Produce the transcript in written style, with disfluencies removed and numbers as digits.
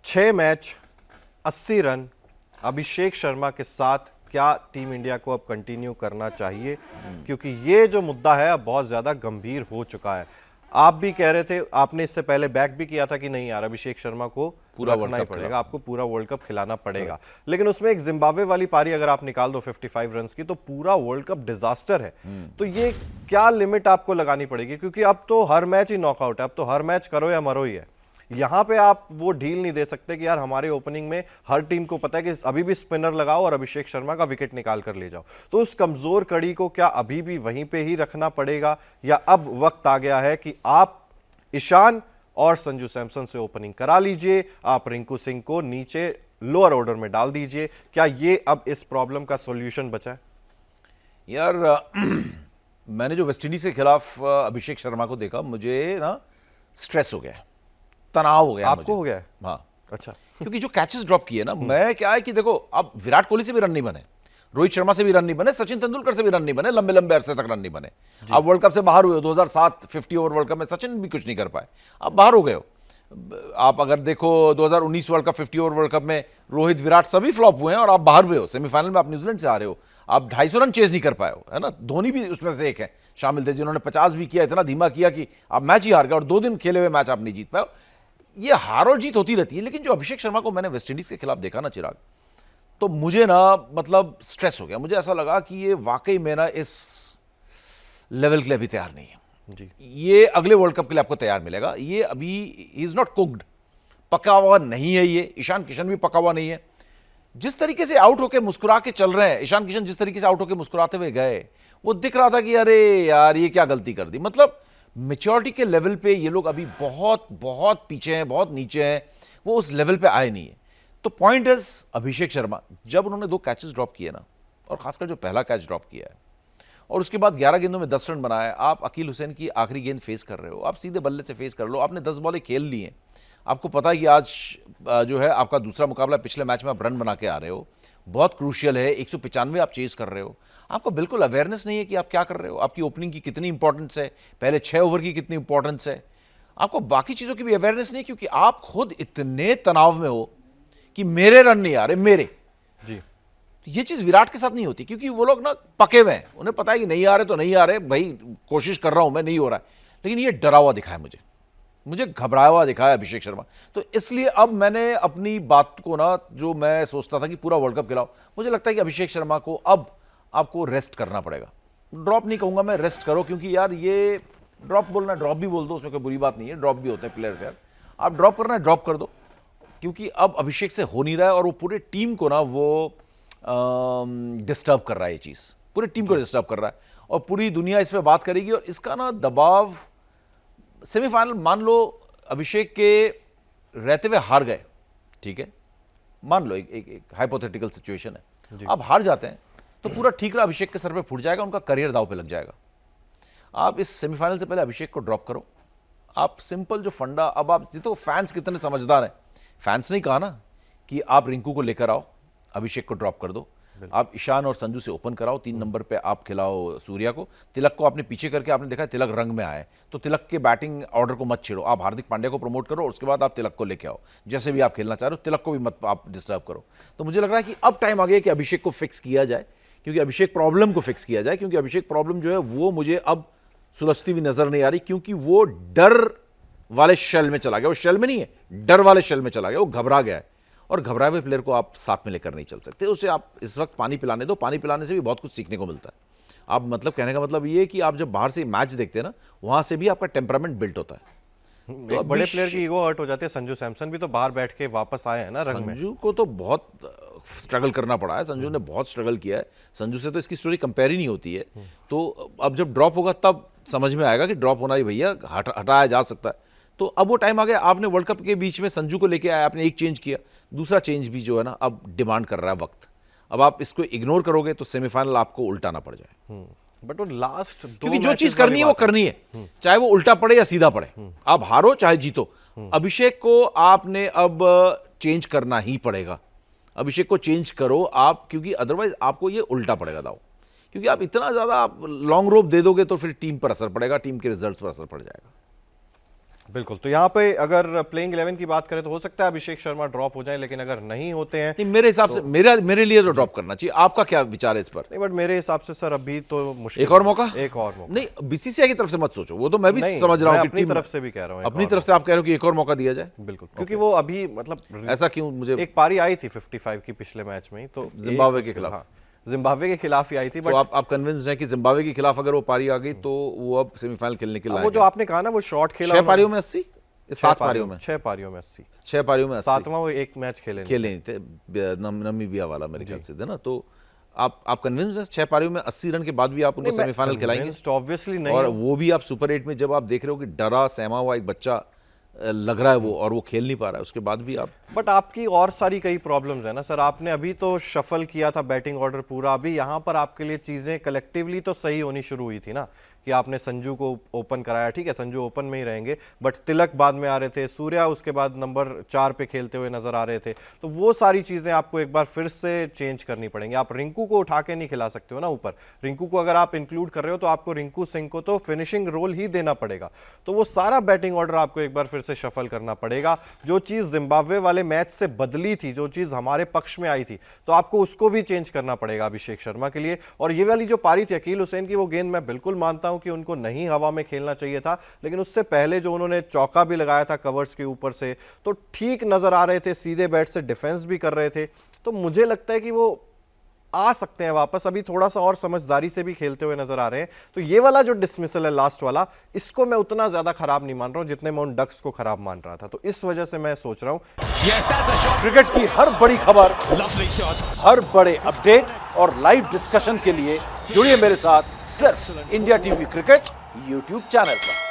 6 match 80 run Abhishek Sharma के साथ क्या टीम इंडिया को अब कंटिन्यू करना चाहिए, क्योंकि ये जो मुद्दा है अब बहुत ज्यादा गंभीर हो चुका है। आप भी कह रहे थे, आपने इससे पहले बैक भी किया था कि नहीं यार अभिषेक शर्मा को पूरा रखना ही पड़ेगा, आपको पूरा वर्ल्ड कप खिलाना पड़ेगा। लेकिन उसमें एक जिम्बाब्वे वाली पारी अगर आप निकाल दो 55 रन की, तो पूरा वर्ल्ड कप डिजास्टर है। तो ये क्या लिमिट आपको लगानी पड़ेगी, क्योंकि अब तो हर मैच ही नॉकआउट है, अब तो हर मैच करो या मरो ही है। यहां पे आप वो ढील नहीं दे सकते कि यार हमारे ओपनिंग में हर टीम को पता है कि अभी भी स्पिनर लगाओ और अभिषेक शर्मा का विकेट निकाल कर ले जाओ। तो उस कमजोर कड़ी को क्या अभी भी वहीं पे ही रखना पड़ेगा, या अब वक्त आ गया है कि आप ईशान और संजू सैमसन से ओपनिंग करा लीजिए, आप रिंकू सिंह को नीचे लोअर ऑर्डर में डाल दीजिए? क्या ये अब इस प्रॉब्लम का सॉल्यूशन बचा है? यार मैंने जो वेस्टइंडीज के खिलाफ अभिषेक शर्मा को देखा, मुझे ना स्ट्रेस हो गया, तनाव हो गया। आपको हो गया है? हाँ। अच्छा। क्योंकि जो कैचेस ड्रॉप किए ना, मैं क्या है कि देखो, अब विराट कोहली से भी रन नहीं बने, रोहित शर्मा से भी रन नहीं बने, सचिन तेंदुलकर से भी रन नहीं बने, लंबे लंबे अरसे तक रन नहीं बने। अब वर्ल्ड कप से बाहर हुए हो, 2007 50 ओवर वर्ल्ड कप में सचिन भी कुछ नहीं कर पाए, अब बाहर हो गए हो। आप अगर देखो 2019 world cup 50 over world cup में रोहित विराट सभी फ्लॉप हुए हैं और आप बाहर हुए हो। सेमीफाइनल में आप न्यूजीलैंड से आ रहे हो, आप 250 रन चेज नहीं कर पाए हो, है ना। धोनी भी उसमें से एक है, शामिल थे जिन्होंने 50 भी किया, इतना धीमा किया कि आप मैच ही हार गए और 2 दिन खेले हुए मैच आप नहीं जीत पाए। ये हार और जीत होती रहती है। लेकिन जो अभिषेक शर्मा को मैंने वेस्टइंडीज के खिलाफ देखा ना चिराग, तो मुझे ना मतलब स्ट्रेस हो गया। मुझे ऐसा लगा कि ये वाकई में ना इस लेवल के लिए अभी तैयार नहीं है जी। ये अगले वर्ल्ड कप के लिए आपको तैयार मिलेगा। ये अभी इज नॉट कुक्ड, पका हुआ नहीं है ये। ईशान किशन भी पका हुआ नहीं है। जिस तरीके से आउट होकर मुस्कुरा के चल रहे हैं ईशान किशन, जिस तरीके से आउट होकर मुस्कुराते हुए गए, वो दिख रहा था कि अरे यार ये क्या गलती कर दी। मतलब मेच्योरिटी के लेवल पे ये लोग अभी बहुत बहुत पीछे हैं, बहुत नीचे हैं, वो उस लेवल पे आए नहीं है। तो पॉइंट इज, अभिषेक शर्मा जब उन्होंने 2 कैचेस ड्रॉप किए ना, और खासकर जो पहला कैच ड्रॉप किया है और उसके बाद 11 गेंदों में 10 रन बनाए, आप अकील हुसैन की आखिरी गेंद फेस कर रहे हो, आप सीधे बल्ले से फेस कर लो, आपने 10 बॉलें खेल ली हैं, आपको पता है कि आज जो है आपका दूसरा मुकाबला, पिछले मैच में आप रन बना के आ रहे हो, बहुत क्रूशियल है, 195 आप चेज कर रहे हो, आपको बिल्कुल अवेयरनेस नहीं है कि आप क्या कर रहे हो, आपकी ओपनिंग की कितनी इंपॉर्टेंस है, पहले 6 ओवर की कितनी इंपॉर्टेंस है, आपको बाकी चीज़ों की भी अवेयरनेस नहीं है, क्योंकि आप खुद इतने तनाव में हो कि मेरे रन नहीं आ रहे, मेरे जी। ये चीज विराट के साथ नहीं होती, क्योंकि वो लोग ना पके हुए हैं, उन्हें पता है कि नहीं आ रहे तो नहीं आ रहे भाई, कोशिश कर रहा हूं मैं, नहीं हो रहा है। लेकिन ये डरा हुआ दिखा है मुझे घबराया हुआ दिखा है अभिषेक शर्मा। तो इसलिए अब मैंने अपनी बात को ना, जो मैं सोचता था कि पूरा वर्ल्ड कप खिलाओ, मुझे लगता है कि अभिषेक शर्मा को अब आपको रेस्ट करना पड़ेगा। ड्रॉप नहीं कहूंगा मैं, रेस्ट करो, क्योंकि यार ये ड्रॉप बोलना, ड्रॉप भी बोल दो, उसमें कोई बुरी बात नहीं है, ड्रॉप भी होते हैं प्लेयर्स यार। आप ड्रॉप करना है ड्रॉप कर दो, क्योंकि अब अभिषेक से हो नहीं रहा है और वो पूरे टीम को ना वो डिस्टर्ब कर रहा है। ये चीज पूरी टीम को डिस्टर्ब कर रहा है और पूरी दुनिया इस पे बात करेगी और इसका ना दबाव, सेमीफाइनल मान लो अभिषेक के रहते हुए हार गए, ठीक है, मान लो एक हाइपोथेटिकल सिचुएशन है, आप हार जाते हैं तो पूरा ठीकरा अभिषेक के सर पे फूट जाएगा, उनका करियर दांव पे लग जाएगा। आप इस सेमीफाइनल से पहले अभिषेक को ड्रॉप करो। आप सिंपल जो फंडा, अब आप जितो फैंस कितने समझदार हैं, फैंस ने कहा ना कि आप रिंकू को लेकर आओ, अभिषेक को ड्रॉप कर दो, आप ईशान और संजू से ओपन कराओ, 3 नंबर पे आप खिलाओ सूर्या को, तिलक को आपने पीछे करके, आपने देखा तिलक रंग में आए, तो तिलक के बैटिंग ऑर्डर को मत छेड़ो, आप हार्दिक पांड्या को प्रमोट करो और उसके बाद आप तिलक को लेके आओ, जैसे भी आप खेलना चाह रहे हो, तिलक को भी मत आप डिस्टर्ब करो। तो मुझे लग रहा है कि अब टाइम आ गया कि अभिषेक को फिक्स किया जाए, क्योंकि अभिषेक प्रॉब्लम को फिक्स किया जाए, क्योंकि अभिषेक प्रॉब्लम जो है वो मुझे अब सुलझती हुई नजर नहीं आ रही, क्योंकि वो डर वाले शेल में चला गया। वो शेल में नहीं है, डर वाले शेल में चला गया, वो घबरा गया है। और घबराए हुए प्लेयर को आप साथ में लेकर नहीं चल सकते, उसे आप इस वक्त पानी पिलाने दो। पानी पिलाने से भी बहुत कुछ सीखने को मिलता है। आप मतलब कहने का मतलब ये कि आप जब बाहर से मैच देखते हैं ना, वहां से भी आपका टेम्परामेंट बिल्ट होता है। तो बड़े प्लेयर की ईगो हर्ट हो जाती है। संजू सैमसन भी तो बाहर बैठ के वापस आए हैं ना रंग में। संजू को तो बहुत स्ट्रगल करना पड़ा है, संजू ने बहुत स्ट्रगल किया है, संजू से तो इसकी स्टोरी कंपेयर ही नहीं होती है। तो अब जब ड्रॉप होगा तब समझ में आएगा कि ड्रॉप होना ही भैया हटाया जा सकता है। तो अब वो टाइम आ गया, आपने वर्ल्ड कप के बीच में संजू को लेके आया, आपने एक चेंज किया, दूसरा चेंज भी जो है ना अब डिमांड कर रहा है वक्त। अब आप इसको इग्नोर करोगे तो सेमीफाइनल आपको उल्टाना पड़ जाए। बट वो लास्ट, क्योंकि जो चीज करनी है वो करनी है, चाहे वो उल्टा पड़े या सीधा पड़े, आप हारो चाहे जीतो, अभिषेक को आपने अब चेंज करना ही पड़ेगा। अभिषेक को चेंज करो आप, क्योंकि अदरवाइज आपको ये उल्टा पड़ेगा दाव। क्योंकि आप इतना ज्यादा आप लॉन्ग रोप दे दोगे तो फिर टीम पर असर पड़ेगा, टीम के रिजल्ट्स पर असर पड़ जाएगा। बिल्कुल। तो यहाँ पे अगर प्लेइंग 11 की बात करें तो हो सकता है अभिषेक शर्मा ड्रॉप हो जाए, लेकिन अगर नहीं होते हैं नहीं, मेरे हिसाब से मेरे लिए तो ड्रॉप करना चाहिए। आपका क्या विचार है इस पर? नहीं, बट मेरे हिसाब से सर अभी तो मुश्किल एक और मौका? एक और मौका नहीं, बीसीसीआई की तरफ से मत सोचो, वो तो मैं भी नहीं, समझ रहा मैं हूँ कि अपनी टीम तरफ से भी कह रहा हूँ, एक अपनी और तरफ से आप कह रहे हो कि एक और मौका दिया जाए। बिल्कुल, क्योंकि वो अभी मतलब ऐसा क्यों? मुझे एक पारी आई थी 55 की पिछले मैच में ही, तो जिम्बाब्वे के खिलाफ। हाँ, जिम्बाब्वे के खिलाफ ही आई थी। तो बट आप कन्विंस्ड हैं कि जिम्बाब्वे के खिलाफ अगर वो पारी आ गई तो वो अब सेमीफाइनल खेलने के वो लायक जो है? आपने कहा ना वो शॉट खेला 6 पारियों में 80, 7 पारियों में, 6 पारियों में 80, 6 पारियों में 80 सातवां वो एक मैच खेले नहीं। खेले नहीं थे, नमीबिया वाला मेरे ख्याल से था ना। तो आप कन्विंस्ड हैं 6 पारियों में 80 रन के बाद भी आप उनको सेमीफाइनल खिलाएंगे? ऑब्वियसली नहीं और हूं। वो भी आप सुपर 8 में जब आप देख रहे हो कि डरा सहमा हुआ एक बच्चा लग रहा है वो, और वो खेल नहीं पा रहा है, उसके बाद भी आप बट आपकी और सारी कई प्रॉब्लम्स है ना सर। आपने अभी तो शफल किया था बैटिंग ऑर्डर पूरा, अभी यहाँ पर आपके लिए चीजें कलेक्टिवली तो सही होनी शुरू हुई थी ना, कि आपने संजू को ओपन कराया। ठीक है, संजू ओपन में ही रहेंगे, बट तिलक बाद में आ रहे थे, सूर्या उसके बाद नंबर 4 पे खेलते हुए नजर आ रहे थे। तो वो सारी चीजें आपको एक बार फिर से चेंज करनी पड़ेंगी। आप रिंकू को उठा के नहीं खिला सकते हो ना ऊपर। रिंकू को अगर आप इंक्लूड कर रहे हो तो आपको रिंकू सिंह को तो फिनिशिंग रोल ही देना पड़ेगा। तो वो सारा बैटिंग ऑर्डर आपको एक बार फिर से शफल करना पड़ेगा। जो चीज जिम्बाब्वे वाले मैच से बदली थी, जो चीज हमारे पक्ष में आई थी, तो आपको उसको भी चेंज करना पड़ेगा अभिषेक शर्मा के लिए। और ये वाली जो पारी थी अकील हुसैन की, वो गेंद मैं बिल्कुल मानता हूं कि उनको नहीं हवा में खेलना चाहिए था, लेकिन उससे पहले जो उन्होंने चौका भी लगाया था कवर्स के ऊपर से, तो ठीक नजर आ रहे थे, सीधे बैट से डिफेंस भी कर रहे थे। तो मुझे लगता है कि वो आ सकते हैं वापस, अभी थोड़ा सा और समझदारी से भी खेलते हुए नजर आ रहे हैं। तो ये वाला जो डिसमिसल है लास्ट वाला, इसको मैं उतना ज्यादा खराब नहीं मान रहा हूं जितने मैं उन डक्स को खराब मान रहा था। तो इस वजह से मैं सोच रहा हूं क्रिकेट की हर बड़ी खबर, हर बड़े अपडेट और लाइव डिस्कशन के लिए जुड़िए मेरे साथ सिर्फ India TV cricket YouTube channel पर।